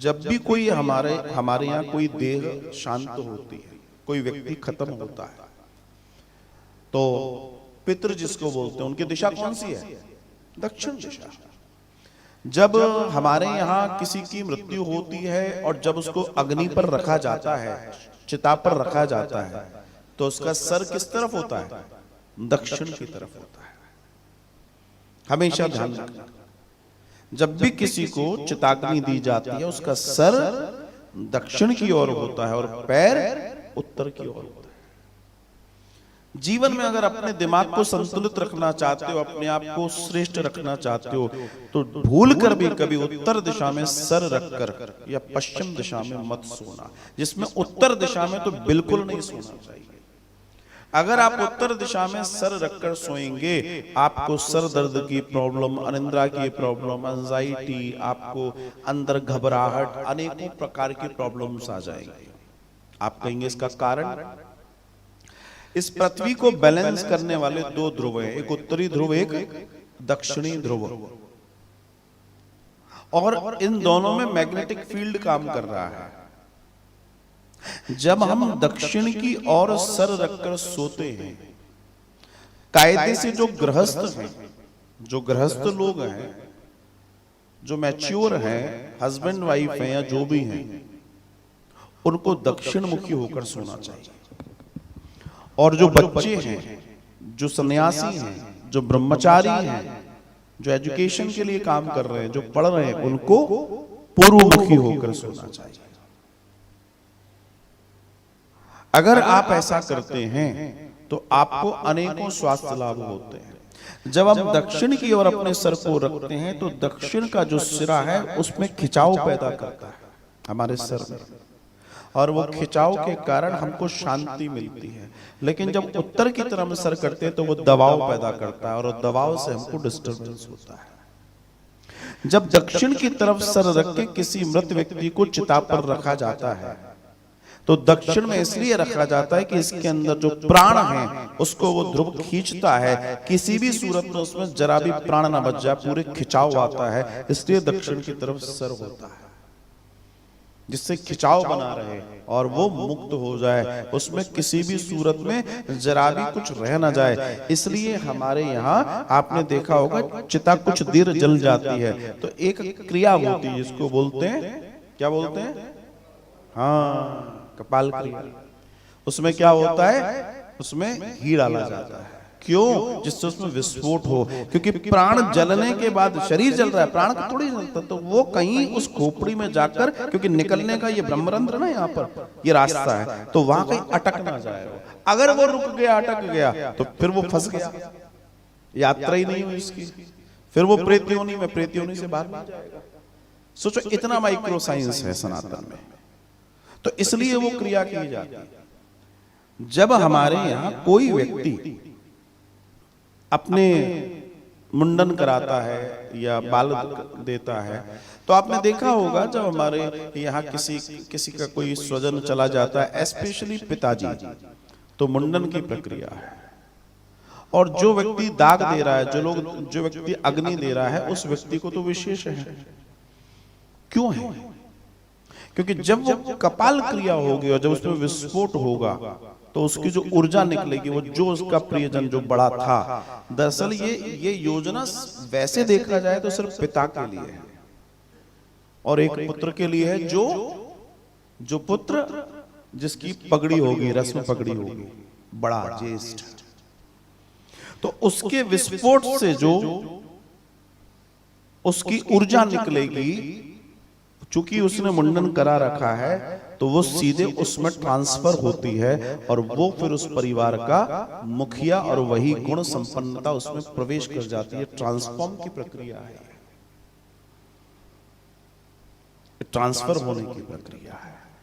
जब भी कोई हमारे हमारे यहाँ कोई देह शांत होती है, कोई व्यक्ति खत्म होता है, तो पितृ जिसको बोलते हैं उनकी दिशा कौन सी है? दक्षिण दिशा। जब हमारे यहाँ किसी की मृत्यु होती है और जब उसको अग्नि पर रखा जाता है, चिता पर रखा जाता है, तो उसका सर किस तरफ होता है? दक्षिण की तरफ होता है। हमेशा ध्यान रखना, जब भी किसी को चिताग्नि दी जाती है उसका सर दक्षिण की ओर होता है और पैर उत्तर की ओर होता है। जीवन में अगर अपने दिमाग को संतुलित रखना चाहते हो, अपने आप को श्रेष्ठ रखना चाहते हो, तो भूल कर भी कभी उत्तर दिशा में सर रखकर या पश्चिम दिशा में मत सोना। जिसमें उत्तर दिशा में तो बिल्कुल नहीं सोना चाहिए। अगर आप उत्तर दिशा में सर रखकर सोएंगे, आपको सर दर्द की प्रॉब्लम, अनिद्रा की प्रॉब्लम, एंजाइटी, आपको अंदर घबराहट, अनेकों प्रकार की प्रॉब्लम्स आ जाएंगी। आप कहेंगे इसका कारण? इस पृथ्वी को बैलेंस करने वाले दो ध्रुव हैं, एक उत्तरी ध्रुव, एक दक्षिणी ध्रुव, और इन दोनों में मैग्नेटिक फील्ड काम कर रहा है। जब हम दक्षिण की ओर सर रखकर सोते हैं, कायदे से जो गृहस्थ हैं, जो गृहस्थ लोग हैं, जो मैच्योर हैं, हस्बैंड वाइफ हैं या जो भी हैं, उनको दक्षिण मुखी होकर सोना चाहिए। और जो बच्चे हैं, जो सन्यासी हैं, जो ब्रह्मचारी हैं, जो एजुकेशन के लिए काम कर रहे हैं, जो पढ़ रहे हैं, उनको पूर्व मुखी होकर सोना चाहिए। अगर आप ऐसा करते हैं तो आपको अनेकों स्वास्थ्य लाभ होते हैं। जब हम दक्षिण की ओर अपने सर को रखते हैं तो दक्षिण का जो सिरा है उसमें खिंचाव पैदा करता है हमारे सर में, और वो खिंचाव के कारण हमको शांति मिलती है। लेकिन जब उत्तर की तरफ सर करते हैं तो वो दबाव पैदा करता है और दबाव से हमको डिस्टर्बेंस होता है। जब दक्षिण की तरफ सर रख के किसी मृत व्यक्ति को चिता पर रखा जाता है तो दक्षिण में इसलिए रखा जाता है कि इसके अंदर जो प्राण है उसको वो ध्रुव खींचता है। किसी भी सूरत में उसमें जरा भी प्राण ना बच जाए, पूरे खिंचाव आता है, इसलिए दक्षिण की तरफ सर होता है, जिससे खिंचाव बना रहे और वो मुक्त हो जाए, उसमें किसी भी सूरत में जरा भी कुछ रह ना जाए। इसलिए हमारे यहाँ आपने देखा होगा चिता कुछ देर जल जाती है तो एक क्रिया होती है जिसको बोलते हैं, क्या बोलते हैं? हाँ, कपाल क्रिया। उसमें क्या होता है? उसमें घी डाला जाता है। क्यों? जिससे उसमें विस्फोट हो, क्योंकि प्राण जलने के बाद शरीर जल रहा है, प्राण को थोड़ी जलता, तो वो कहीं उस खोपड़ी में जाकर, क्योंकि निकलने का ये ब्रह्मरंध्र ना यहाँ पर ये रास्ता है, तो वहां कहीं अटक ना जाए। अगर वो रुक गया, अटक गया, तो फिर वो फंस गया, यात्रा ही नहीं हुई इसकी, फिर वो प्रेत योनि में, प्रेत योनि से बाहर नहीं जाएगा। सोचो इतना माइक्रो साइंस है सनातन में, तो इसलिए वो क्रिया की जाती है। जब हमारे यहाँ कोई व्यक्ति अपने मुंडन कराता है या बाल देता है, तो आपने देखा होगा जब हमारे यहाँ किसी का कोई स्वजन चला जाता है, स्पेशली पिताजी, तो मुंडन की प्रक्रिया है। और जो व्यक्ति दाग दे रहा है, जो व्यक्ति अग्नि दे रहा है, उस व्यक्ति को तो विशेष है। क्यों है? क्योंकि जब वो कपाल क्रिया होगी और जब उसमें विस्फोट होगा तो उसकी जो ऊर्जा निकलेगी, वो जो उसका प्रियजन जो बड़ा था, दरअसल ये योजना वैसे देखा जाए तो सिर्फ पिता के लिए है और एक पुत्र के लिए है, जो पुत्र जिसकी पगड़ी होगी, रस्म पगड़ी होगी, बड़ा ज्येष्ठ, तो उसके विस्फोट से जो उसकी ऊर्जा निकलेगी, चूंकि उसने मुंडन करा रखा है, तो वो सीधे उसमें ट्रांसफर होती है और वो फिर उस परिवार का मुखिया और वही गुण संपन्नता उसमें प्रवेश कर जाती है। ट्रांसफॉर्म की प्रक्रिया है, ट्रांसफर होने की प्रक्रिया है।